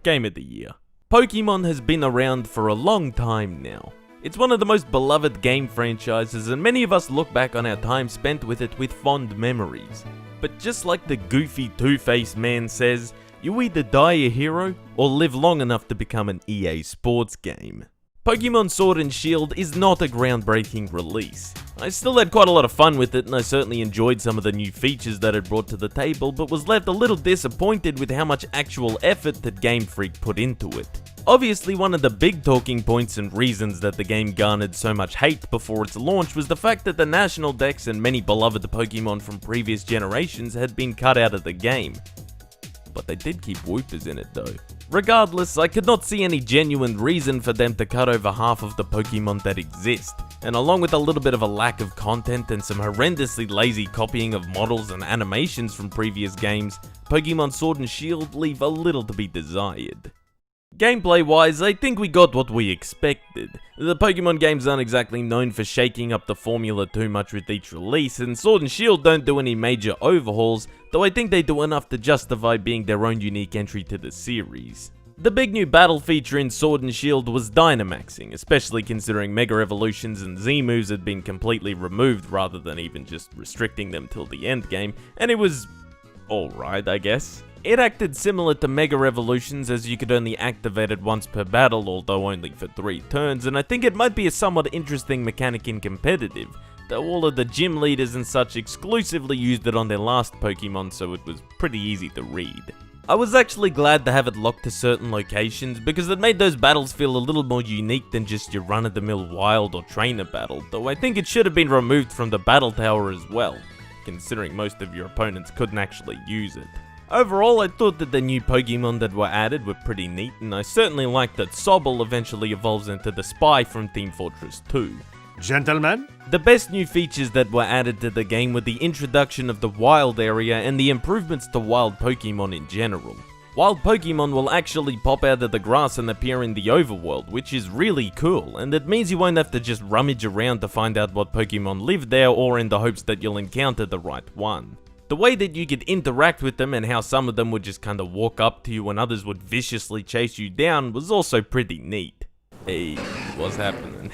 Game of the Year. Pokémon has been around for a long time now. It's one of the most beloved game franchises, and many of us look back on our time spent with it with fond memories. But just like the goofy two-faced man says, you either die a hero, or live long enough to become an EA Sports game. Pokémon Sword and Shield is not a groundbreaking release. I still had quite a lot of fun with it, and I certainly enjoyed some of the new features that it brought to the table, but was left a little disappointed with how much actual effort that Game Freak put into it. Obviously, one of the big talking points and reasons that the game garnered so much hate before its launch was the fact that the National Dex and many beloved Pokémon from previous generations had been cut out of the game. But they did keep Whoopers in it though. Regardless, I could not see any genuine reason for them to cut over half of the Pokémon that exist, and along with a little bit of a lack of content and some horrendously lazy copying of models and animations from previous games, Pokémon Sword and Shield leave a little to be desired. Gameplay wise, I think we got what we expected. The Pokemon games aren't exactly known for shaking up the formula too much with each release, and Sword and Shield don't do any major overhauls, though I think they do enough to justify being their own unique entry to the series. The big new battle feature in Sword and Shield was Dyna Maxing, especially considering Mega Evolutions and Z moves had been completely removed rather than even just restricting them till the end game, and it was alright, I guess. It acted similar to Mega Evolutions, as you could only activate it once per battle, although only for 3 turns, and I think it might be a somewhat interesting mechanic in competitive, though all of the gym leaders and such exclusively used it on their last Pokemon, so it was pretty easy to read. I was actually glad to have it locked to certain locations, because it made those battles feel a little more unique than just your run-of-the-mill wild or trainer battle, though I think it should have been removed from the battle tower as well, considering most of your opponents couldn't actually use it. Overall, I thought that the new Pokemon that were added were pretty neat, and I certainly liked that Sobble eventually evolves into the Spy from Team Fortress 2. Gentlemen? The best new features that were added to the game were the introduction of the Wild area and the improvements to wild Pokemon in general. Wild Pokemon will actually pop out of the grass and appear in the overworld, which is really cool, and it means you won't have to just rummage around to find out what Pokemon live there, or in the hopes that you'll encounter the right one. The way that you could interact with them and how some of them would just kinda walk up to you and others would viciously chase you down was also pretty neat. Hey, what's happening?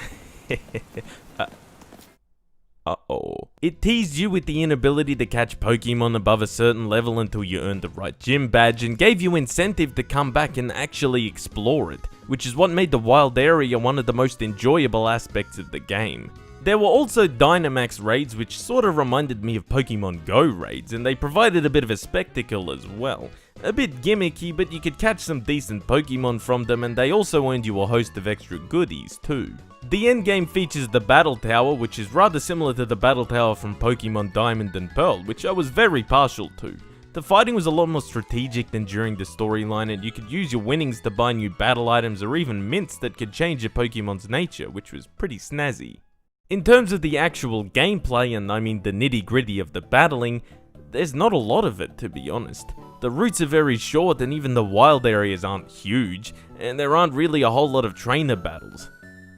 Uh-oh. It teased you with the inability to catch Pokemon above a certain level until you earned the right gym badge, and gave you incentive to come back and actually explore it, which is what made the wild area one of the most enjoyable aspects of the game. There were also Dynomax Raids, which sort of reminded me of Pokemon Go raids, and they provided a bit of a spectacle as well. A bit gimmicky, but you could catch some decent Pokemon from them, and they also earned you a host of extra goodies too. The endgame features the Battle Tower, which is rather similar to the Battle Tower from Pokemon Diamond and Pearl, which I was very partial to. The fighting was a lot more strategic than during the storyline, and you could use your winnings to buy new battle items or even mints that could change your Pokemon's nature, which was pretty snazzy. In terms of the actual gameplay, and I mean the nitty-gritty of the battling, there's not a lot of it, to be honest. The routes are very short, and even the wild areas aren't huge, and there aren't really a whole lot of trainer battles,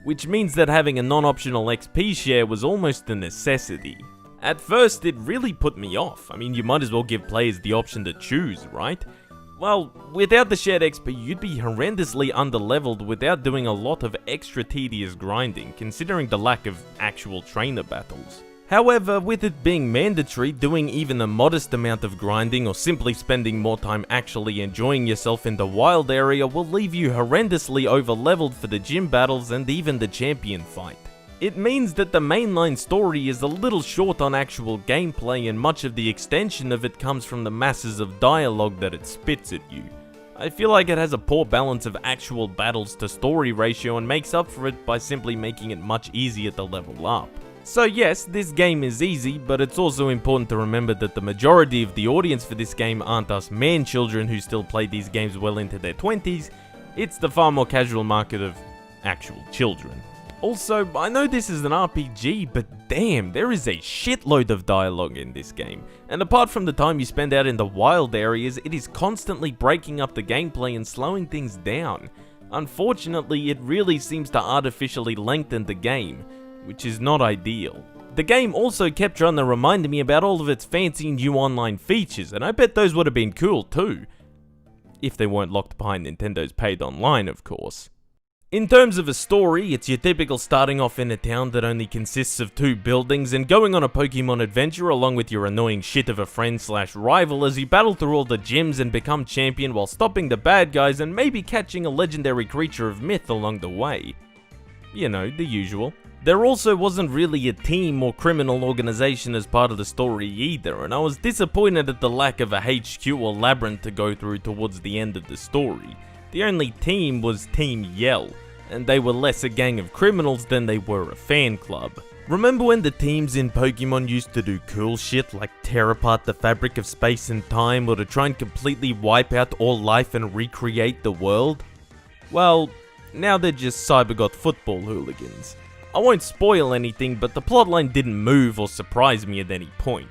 which means that having a non-optional XP share was almost a necessity. At first, it really put me off. I mean, you might as well give players the option to choose, right? Well, without the shared XP, you'd be horrendously underleveled without doing a lot of extra tedious grinding, considering the lack of actual trainer battles. However, with it being mandatory, doing even a modest amount of grinding or simply spending more time actually enjoying yourself in the wild area will leave you horrendously overleveled for the gym battles and even the champion fight. It means that the mainline story is a little short on actual gameplay, and much of the extension of it comes from the masses of dialogue that it spits at you. I feel like it has a poor balance of actual battles to story ratio and makes up for it by simply making it much easier to level up. So yes, this game is easy, but it's also important to remember that the majority of the audience for this game aren't us man-children who still play these games well into their 20s, it's the far more casual market of actual children. Also, I know this is an RPG, but damn, there is a shitload of dialogue in this game, and apart from the time you spend out in the wild areas, it is constantly breaking up the gameplay and slowing things down. Unfortunately, it really seems to artificially lengthen the game, which is not ideal. The game also kept trying to remind me about all of its fancy new online features, and I bet those would have been cool too. if they weren't locked behind Nintendo's paid online, of course. In terms of a story, it's your typical starting off in a town that only consists of 2 buildings and going on a Pokemon adventure along with your annoying shit of a friend/rival as you battle through all the gyms and become champion while stopping the bad guys and maybe catching a legendary creature of myth along the way. You know, the usual. There also wasn't really a team or criminal organization as part of the story either, and I was disappointed at the lack of a HQ or labyrinth to go through towards the end of the story. The only team was Team Yell, and they were less a gang of criminals than they were a fan club. Remember when the teams in Pokemon used to do cool shit like tear apart the fabric of space and time or to try and completely wipe out all life and recreate the world? Well, now they're just CyberGoth football hooligans. I won't spoil anything, but the plotline didn't move or surprise me at any point.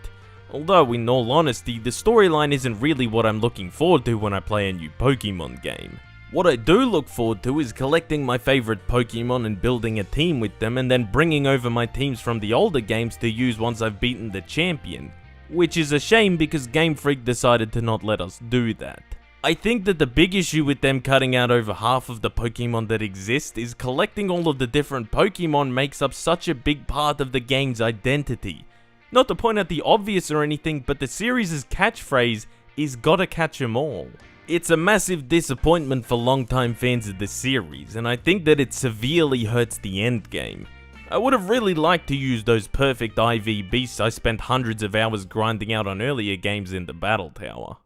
Although, in all honesty, the storyline isn't really what I'm looking forward to when I play a new Pokemon game. What I do look forward to is collecting my favorite Pokemon and building a team with them and then bringing over my teams from the older games to use once I've beaten the champion. Which is a shame because Game Freak decided to not let us do that. I think that the big issue with them cutting out over half of the Pokemon that exist is collecting all of the different Pokemon makes up such a big part of the game's identity. Not to point out the obvious or anything, but the series' catchphrase is "gotta catch 'em all." It's a massive disappointment for longtime fans of the series, and I think that it severely hurts the endgame. I would have really liked to use those perfect IV beasts I spent hundreds of hours grinding out on earlier games in the Battle Tower.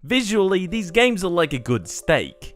Visually, these games are like a good steak.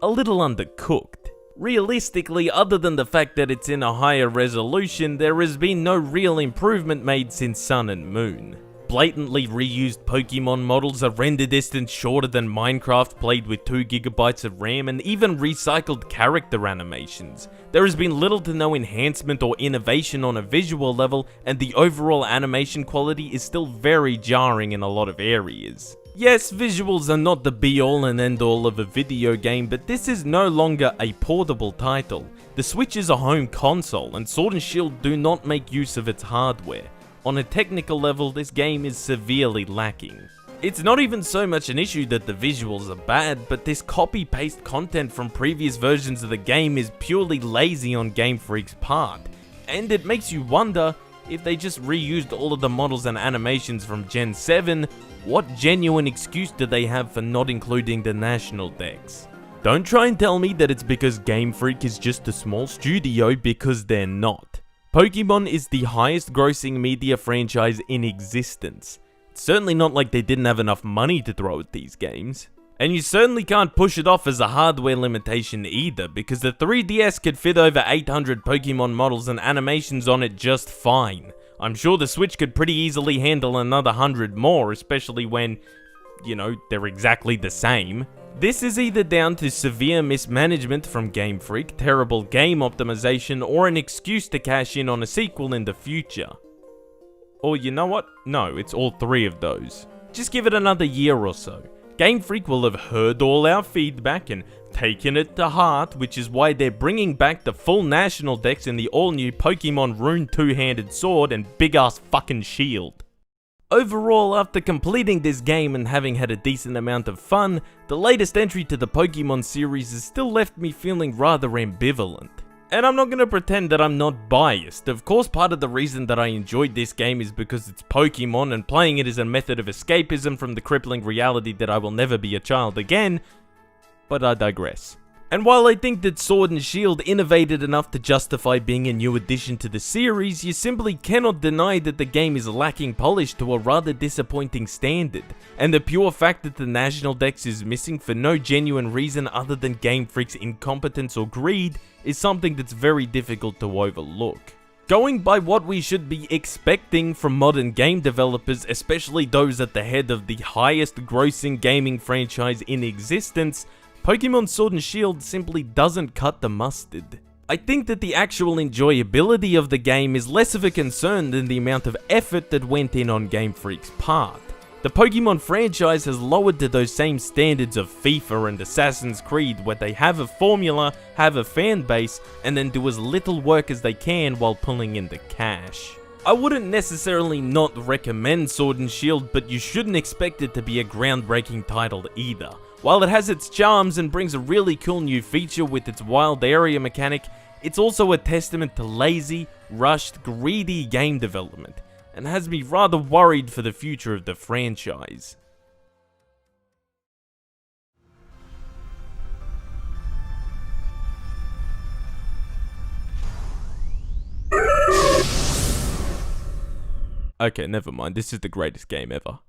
A little undercooked. Realistically, other than the fact that it's in a higher resolution, there has been no real improvement made since Sun and Moon. Blatantly reused Pokemon models, a render distance shorter than Minecraft played with 2 GB of RAM, and even recycled character animations. There has been little to no enhancement or innovation on a visual level, and the overall animation quality is still very jarring in a lot of areas. Yes, visuals are not the be-all and end-all of a video game, but this is no longer a portable title. The Switch is a home console, and Sword and Shield do not make use of its hardware. On a technical level, this game is severely lacking. It's not even so much an issue that the visuals are bad, but this copy-paste content from previous versions of the game is purely lazy on Game Freak's part. And it makes you wonder, if they just reused all of the models and animations from Gen 7, what genuine excuse do they have for not including the national Dex? Don't try and tell me that it's because Game Freak is just a small studio, because they're not. Pokemon is the highest grossing media franchise in existence. It's certainly not like they didn't have enough money to throw at these games. And you certainly can't push it off as a hardware limitation either, because the 3DS could fit over 800 Pokemon models and animations on it just fine. I'm sure the Switch could pretty easily handle another 100 more, especially when, they're exactly the same. This is either down to severe mismanagement from Game Freak, terrible game optimization, or an excuse to cash in on a sequel in the future. Or you know what? No, it's all 3 of those. Just give it another year or so. Game Freak will have heard all our feedback and taken it to heart, which is why they're bringing back the full national Dex in the all-new Pokemon Rune 2-handed sword and big-ass fucking shield. Overall, after completing this game and having had a decent amount of fun, the latest entry to the Pokemon series has still left me feeling rather ambivalent. And I'm not gonna pretend that I'm not biased. Of course, part of the reason that I enjoyed this game is because it's Pokemon and playing it is a method of escapism from the crippling reality that I will never be a child again, but I digress. And while I think that Sword and Shield innovated enough to justify being a new addition to the series, you simply cannot deny that the game is lacking polish to a rather disappointing standard, and the pure fact that the national Dex is missing for no genuine reason other than Game Freak's incompetence or greed is something that's very difficult to overlook. Going by what we should be expecting from modern game developers, especially those at the head of the highest grossing gaming franchise in existence, Pokemon Sword and Shield simply doesn't cut the mustard. I think that the actual enjoyability of the game is less of a concern than the amount of effort that went in on Game Freak's part. The Pokemon franchise has lowered to those same standards of FIFA and Assassin's Creed, where they have a formula, have a fan base, and then do as little work as they can while pulling in the cash. I wouldn't necessarily not recommend Sword and Shield, but you shouldn't expect it to be a groundbreaking title either. While it has its charms and brings a really cool new feature with its wild area mechanic, it's also a testament to lazy, rushed, greedy game development, and has me rather worried for the future of the franchise. Okay, never mind, this is the greatest game ever.